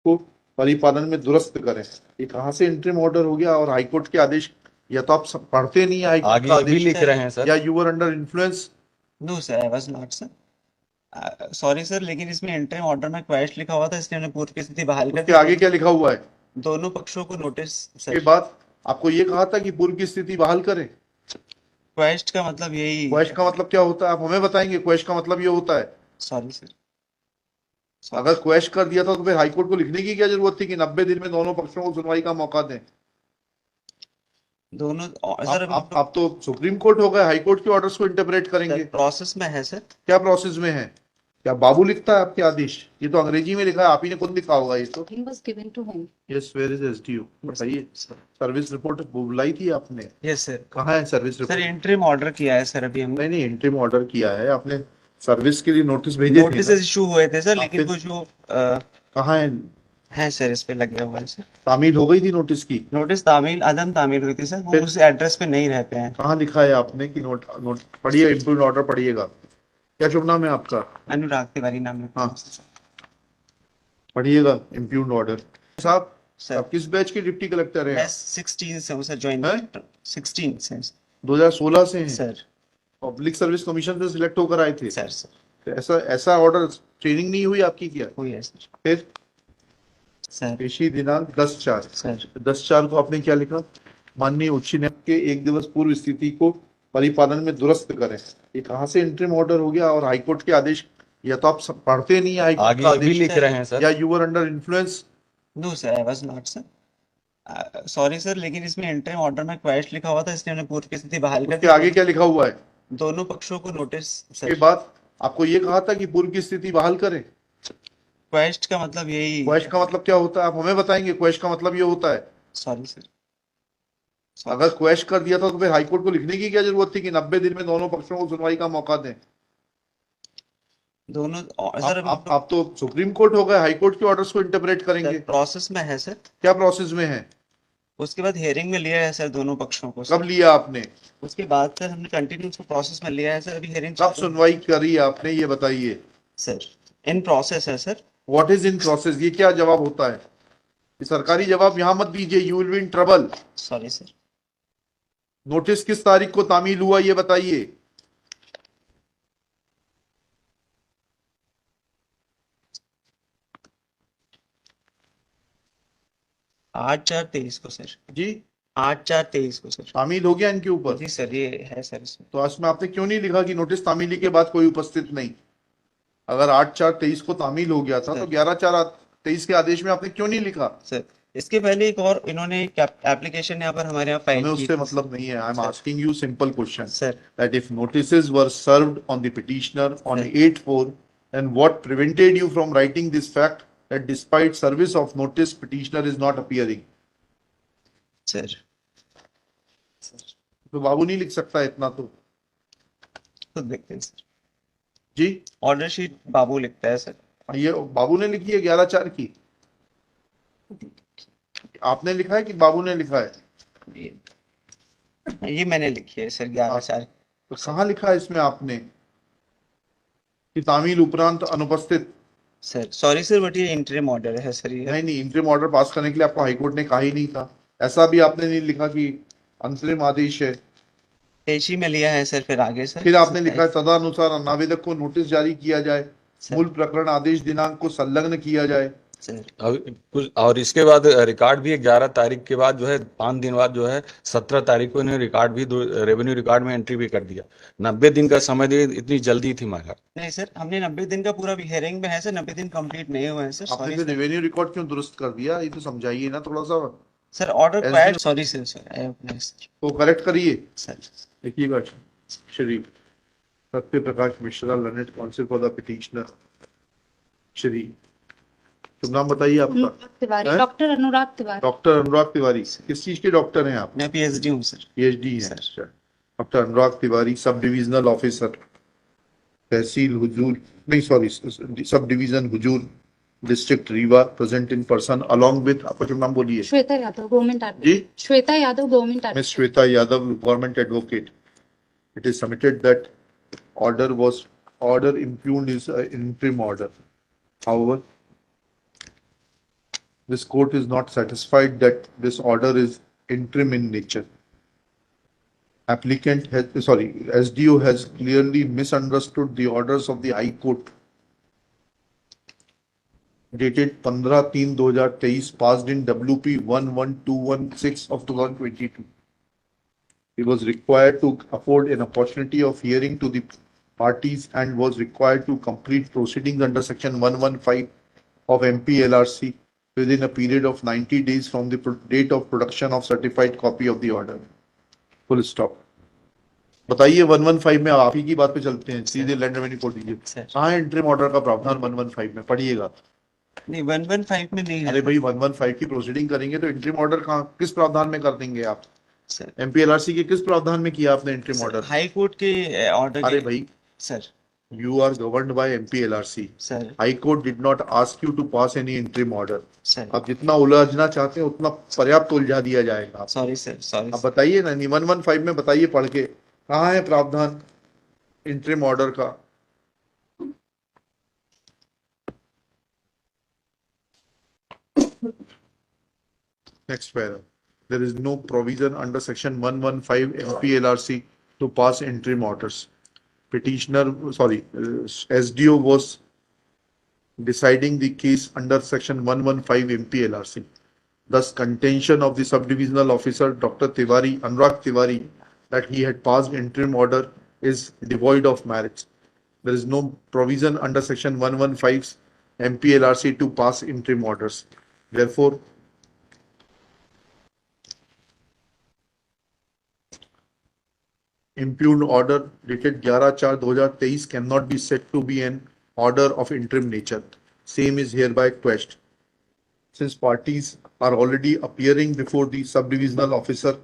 को परिपालन में दुरुस्त करें। ये कहाँ से इंटरिम ऑर्डर हो गया और हाईकोर्ट के आदेश? या तो आप पढ़ते नहीं है हाईकोर्ट आगे का ये भी आदेश, लिख रहे हैं सर। या you were under influence. No sir, I was not sir. Sorry sir, लेकिन इसमें इंटरिम ऑर्डर में क्वेश्चन लिखा हुआ था, इसलिए हमने पूर्व की स्थिति बहाल कर उसके दी। आगे क्या लिखा हुआ है? दोनों पक्षों को नोटिस के सर। बाद आपको ये कहा था कि पूर्व की स्थिति बहाल करें। क्वेश्चन का मतलब यही। क्वेश्चन का मतलब क्या होता है आप हमें बताएंगे? क्वेश्चन का मतलब ये होता है। Sorry sir. अगर क्वेश्चन कर दिया था तो फिर हाईकोर्ट को लिखने की क्या जरूरत थी कि 90 दिन में दोनों पक्षों को सुनवाई का मौका दें? दोनों सर, आप तो सुप्रीम कोर्ट हो गए, हाईकोर्ट के ऑर्डर्स को इंटरप्रेट करेंगे। प्रोसेस में है सर। क्या प्रोसेस में है? क्या बाबू लिखता है आपके आदेश? ये तो अंग्रेजी में लिखा है, आप ही ने खुद लिखा होगा ये तो। was given to him. Yes, where is SDO? बताइए। सर्विस रिपोर्ट बुलाई थी आपने? Yes sir. कहाँ है service sir report? Interim order किया है सर अभी हमने। नहीं, इंटरिम ऑर्डर किया है आपने। सर्विस के लिए नोटिस भेजे थे नोटिस ना? इशू हुए थे सर, लेकिन फिर- कुछ जो कहाँ है सर, इस पे लगे हुए हैं सर। तामील हो गई थी नोटिस की? नोटिस तामील, अदम तामील हुई थी सर, वो फिर? उस एड्रेस पे नहीं रहते हैं। कहाँ लिखा है आपने कि नोट नोट पढ़िए, इंप्रूव ऑर्डर पढ़िएगा। क्या शुभ नाम है आपका? अनुराग तिवारी नाम है। हाँ, पढ़िएगा इम्प्यूग्ड ऑर्डर। साहब, सर आप किस बैच के डिप्टी कलेक्टर हैं? मैं 16 से हूँ सर, ज्वाइन हैं? 16 से 2016 से हैं? सर। पब्लिक सर्विस कमीशन से सिलेक्ट होकर आए थे? सर तो ऐसा ऐसा ऑर्डर, ट्रेनिंग नहीं हुई आपकी क्या? हुई है सर। फिर सर पेशी दिनांक 10/4। सर 10/4 को आपने क्या लिखा? माननीय उच्च न्यायालय के 1 दिवस पूर्व स्थिति को परिपालन में दुरुस्त करें। ये कहाँ से इंटरिम ऑर्डर हो गया और हाईकोर्ट के आदेश? या तो आप पढ़ते नहीं है हाईकोर्ट आगे का ये भी आदेश, लिख रहे हैं सर। या you were under influence. No sir, I was not sir. Sorry sir, लेकिन इसमें इंटरिम ऑर्डर में क्वेश्चन लिखा हुआ था, इसलिए हमने पूर्व की स्थिति बहाल कर उसके दी। आगे क्या लिखा हुआ है? दोनों पक्षों को नोटिस के सर। बाद आपको ये कहा था कि पूर्व की स्थिति बहाल करें। क्वेश्चन का मतलब यही। क्वेश्चन का मतलब क्या होता है आप हमें बताएंगे? क्वेश्चन का मतलब ये होता है। Sorry sir. अगर क्वेश्चन कर दिया था तो फिर हाईकोर्ट को लिखने की क्या जरूरत थी कि 90 दिन में दोनों पक्षों को सुनवाई का मौका दें? दोनों सर, आप तो सुप्रीम कोर्ट हो गए, हाईकोर्ट के ऑर्डर्स को इंटरप्रेट करेंगे। प्रोसेस में है सर। क्या प्रोसेस में है? उसके बाद हियरिंग में लिया है सर दोनों पक्षों को कब सर। लिया आपने? उसके बाद सर हमने कंटिन्यू उसको प्रोसेस में लिया है सर, अभी हियरिंग कब सुनवाई करी आपने, ये बताइए। सर इन प्रोसेस है sir. What is in process? ये क्या जवाब होता है? ये सरकारी जवाब यहां मत दीजिए, you will be in trouble. Sorry sir. Notice किस तारीख को तामील हुआ ये बताइए। 8/4/23 को सर। जी, 8/4/23 को सर। तामील हो गया इनके ऊपर? जी सर, ये है सर इसमें। तो इसमें आपने क्यों नहीं लिखा कि नोटिस तामीली के बाद कोई उपस्थित नहीं? अगर 8/4/23 को तामील हो गया था तो 11/4/23 के आदेश में आपने क्यों नहीं लिखा? सर इसके पहले एक और इन्होंने एप्लीकेशन यहाँ पर हमारे यहाँ फाइल हमें की उससे थी। मतलब नहीं है। I am asking you simple question sir that if notices were served on the petitioner on Sir. 8/4, then what prevented you from writing this fact that despite service of notice petitioner is not appearing? Sir तो बाबू नहीं लिख सकता इतना तो। खुद देखते हैं sir. जी, order sheet बाबू लिखता है सर। ये बाबू ने लिखी है 11/4 की? आपने लिखा है कि बाबू ने लिखा है? ये मैंने लिखी है सर 11/4। तो कहाँ लिखा है इसमें आपने कि तामील उपरांत अनुपस्थित? सर सॉरी सर, बट ये इंटरिम ऑर्डर है सर ये। नहीं, इंटरिम ऑर्डर पास करने के लिए आपको हाईकोर्ट ने कहा ही नहीं था। ऐसा भी आपने नहीं लिखा कि अंतरिम आदेश है। पेशी में लिया है सर, फिर आगे सर। फिर आपने लिखा है तदनुसार आवेदक को नोटिस जारी किया जाए, मूल प्रकरण आदेश दिनांक को संलग्न किया जाए। कुछ और इसके बाद रिकॉर्ड भी 11 तारीख के बाद जो है 5 दिन बाद जो है 17 तारीख को इन्हें रिकॉर्ड भी रेवेन्यू रिकॉर्ड में एंट्री भी कर दिया। 90 दिन का समय दिए, इतनी जल्दी थी मारा? नहीं सर, हमने 90 दिन का पूरा हियरिंग में है सर, 90 दिन कंप्लीट नहीं हुए हैं सर। आपने फिर रेवेन्यू रिकॉर्ड क्यों दुरुस्त कर दिया, ये तो समझाइए ना थोड़ा सा। Sir order quiet, sorry sir. तो करेक्ट करिए सर। देखिएगा। Shri Satya Prakash Mishra, learned counsel for the petitioner. Shri शुभ नाम बताइए आपका? तिवारी, डॉक्टर अनुराग तिवारी। डॉक्टर अनुराग तिवारी, किस चीज के डॉक्टर हैं आप? मैं पीएचडी हूँ सर। पीएचडी है। Doctor Anurag Tiwari, sub divisional officer, तहसील हुजूर, नहीं सॉरी, सब डिवीजन हुजूर, district Rewa, present in person along with, आपका शुभ नाम बोलिए। Shweta Yadav, government ji, Shweta Yadav, government miss Shweta Yadav, government advocate. It is submitted that order impugned is an interim order. However, This court is not satisfied that this order is interim in nature. Applicant has, sorry, SDO has clearly misunderstood the orders of the High Court dated 15/3/2023 passed in WP 11216 of 2022. He was required to afford an opportunity of hearing to the parties and was required to complete proceedings under section 115 of MPLRC within a period of 90 days from the date of production of certified copy of the order. Full stop. बताइए 115 में आप ही की बात पे चलते हैं, सीधे land revenue code दीजिए। सर कहाँ है इंटरिम ऑर्डर का प्रावधान 115 में? पढ़िएगा। नहीं 115 में नहीं अरे है भाई 115 की प्रोसीडिंग करेंगे तो इंटरिम ऑर्डर कहाँ किस प्रावधान में कर देंगे आप? सर। एमपीएलआरसी के किस प्रावधान में किया आपने इंटरिम ऑर्डर? हाई कोर्ट के ऑर्डर अरे भाई sir you are governed by MPLRC. Sir High Court did not ask you to pass any interim order. Sir आप जितना उलझना चाहते हैं उतना पर्याप्त उलझा दिया जाएगा आप। सॉरी सर सॉरी आप बताइए ना 115 में बताइए पढ़ के कहाँ है प्रावधान इंटरिम ऑर्डर का? Next paragraph. There is no provision under section 115 MPLRC to pass interim orders. Petitioner, SDO was deciding the case under section 115 MPLRC. Thus, contention of the subdivisional officer, Dr. Tiwari, Anurag Tiwari, that he had passed interim order is devoid of merit. There is no provision under section 115 MPLRC to pass interim orders. Therefore, impugned order dated 11/4/2023 cannot be said to be an order of interim nature. Same is hereby quashed. Since parties are already appearing before the subdivisional officer,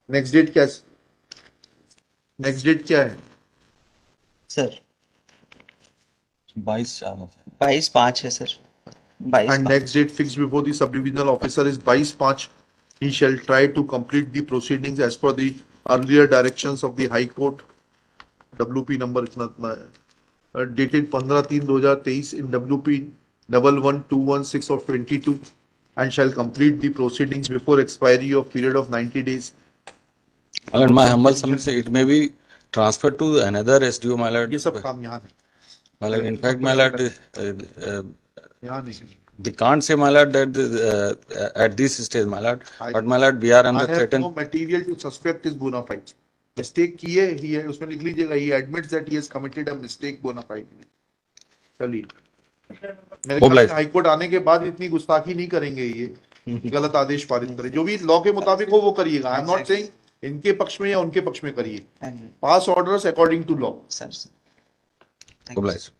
next date क्या है? Next date क्या है? Sir 22/4 22/5 है sir 22 And next date fixed before the subdivisional officer is 22/5. He shall try to complete the proceedings as per the earlier directions of the High Court. WP number इतना है। Dated 15/3/2023 in WP 11216 of 22 and shall complete the proceedings before expiry of period of 90 days. And my humble submission, it may be transferred to another SDO, my lord. ये सब काम यहाँ नहीं, My lord, in fact, my lord, यहाँ नहीं। we can't say, my lord, that at this stage, my lord, but my lord, we are I under have threatened. no material to suspect his bona fide. Mistake की है, he है, उसमें लिख लीजिएगा, he admits that he has committed a mistake bona fide. चलिए, मेरे ख्याल Obliged. से हाई कोर्ट आने के बाद इतनी गुस्ताखी नहीं करेंगे ये, गलत आदेश पारित करें, जो भी लॉ के मुताबिक हो वो करिएगा। आई एम नॉट सेइंग इनके पक्ष में या उनके पक्ष में करिए, pass orders according to law. Sir Obliged.